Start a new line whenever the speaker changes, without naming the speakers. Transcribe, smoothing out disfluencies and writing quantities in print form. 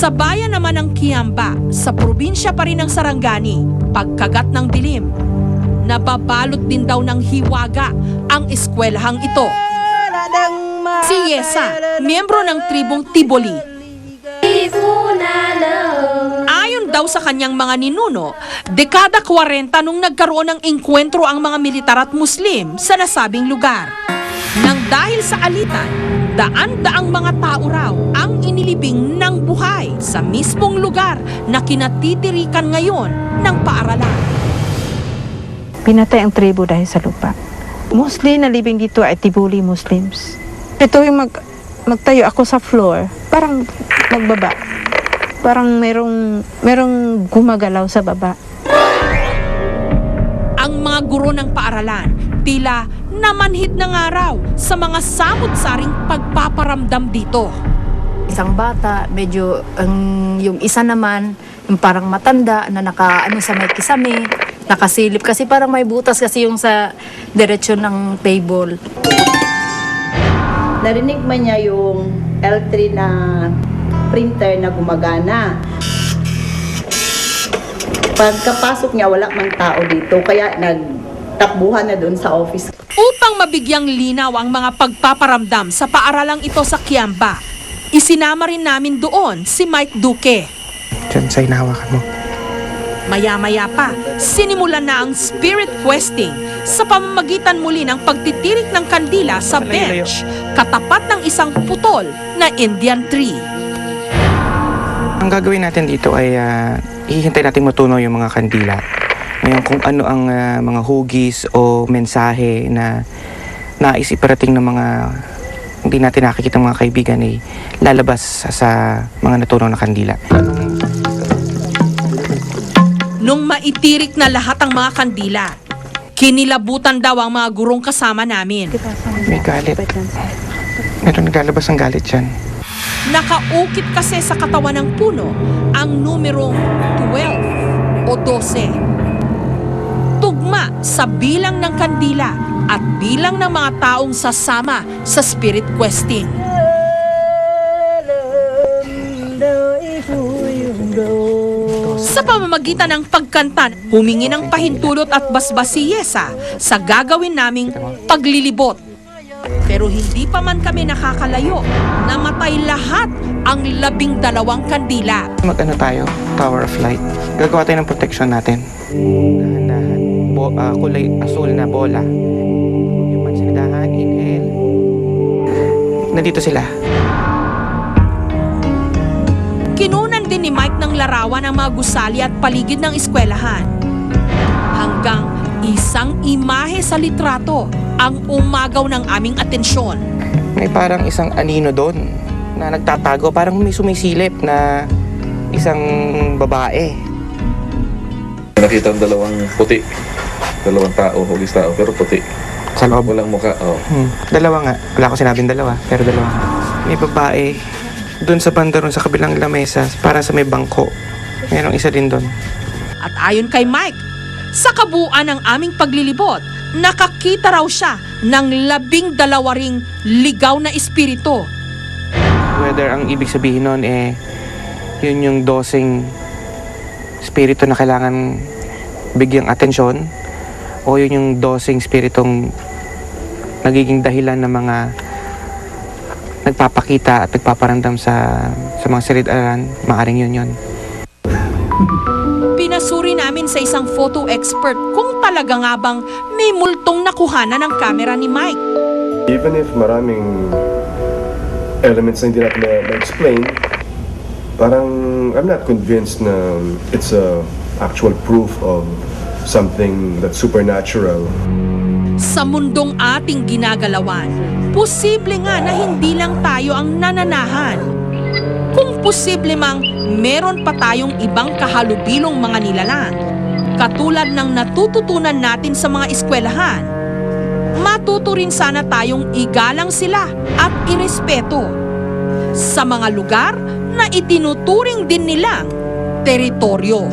Sa bayan naman ng Kiamba, sa probinsya pa rin ng Sarangani, pagkagat ng dilim, nababalot din daw ng hiwaga ang eskwelahang ito. Si Yesa, miyembro ng tribong Tiboli. Ayon daw sa kanyang mga ninuno, dekada 40 nung nagkaroon ng engkwentro ang mga militar at Muslim sa nasabing lugar. Nang dahil sa alitan, daan-daang mga tao raw ang inilibing ng buhay sa mismong lugar na kinatitirikan ngayon ng paaralan.
Pinatay ang tribo dahil sa lupa. Mostly na living dito ay Tiboli Muslims. Ito yung magtayo ako sa floor, parang magbaba. Parang merong gumagalaw sa baba.
Ang mga guro ng paaralan, tila namanhid ng araw sa mga samot-saring pagpaparamdam dito.
Isang bata, medyo yung isa naman, yung parang matanda na sa may kisame, nakasilip kasi parang may butas kasi yung sa diretsyon ng table.
Narinig man niya yung L3 na printer na gumagana. Pagkapasok niya, wala mang tao dito, kaya nagtakbuhan na doon sa office.
Upang mabigyang linaw ang mga pagpaparamdam sa paaralang ito sa Kiamba, isinama rin namin doon si Mike Duque.
Diyan sa hinahawakan mo.
Maya-maya pa, sinimulan na ang spirit questing sa pamamagitan muli ng pagtitirik ng kandila sa bench katapat ng isang putol na Indian tree.
Ang gagawin natin dito ay ihintay natin matunaw yung mga kandila. Ngayon kung ano ang mga hugis o mensahe na nais iparating ng mga hindi natin nakikita mga kaibigan ay lalabas sa mga natunaw na kandila.
Nung maitirik na lahat ang mga kandila, kinilabutan daw ang mga gurong kasama namin.
May galit. Meron naglalabas ng galit dyan.
Nakaukit kasi sa katawan ng puno ang numerong 12 o 12. Tugma sa bilang ng kandila at bilang ng mga taong sasama sa spirit questing. Sa pamamagitan ng pagkanta, humingi ng pahintulot at basbas si Yesa sa gagawin naming paglilibot. Pero hindi pa man kami nakakalayo, namatay lahat ang 12 kandila.
Mag-ano tayo? Tower of Light. Gagawa tayo ng protection natin. Dahan-dahan. Kulay asul na bola. Yung mansinidahan, inhale. Nandito sila.
Kinunan din ni Mike ng larawan ang mga gusali at paligid ng eskwelahan. Hanggang isang imahe sa litrato ang umagaw ng aming atensyon.
May parang isang anino doon na nagtatago. Parang may sumisilip na isang babae.
Nakita ang dalawang puti. Dalawang tao, hugis tao, pero puti.
Sa loob.
Walang mukha, oh.
Dalawa nga. Wala ko sinabing dalawa, pero dalawa nga. May babae doon sa banda ron sa kabilang lamesa, para sa may bangko. Mayroong isa din doon.
At ayon kay Mike, sa kabuuan ng aming paglilibot, nakakita raw siya ng 12 ring ligaw na espiritu.
Whether ang ibig sabihin nun yun yung 12 espiritu na kailangan bigyang atensyon, o yun yung 12 espiritong nagiging dahilan ng mga nagpapakita at nagpaparamdam sa mga silid-aralan, maaring yun.
Pinasuri namin sa isang photo expert kung talaga nga bang may multong nakuhanan ng kamera ni Mike.
Even if maraming elements na hindi natin na-explain, parang I'm not convinced na it's a actual proof of something that's supernatural.
Sa mundong ating ginagalawan, posible nga na hindi lang tayo ang nananahan. Kung posible mang meron pa tayong ibang kahalubilong mga nilalang, katulad ng natututunan natin sa mga eskwelahan, matuto rin sana tayong igalang sila at irespeto sa mga lugar na itinuturing din nilang teritoryo.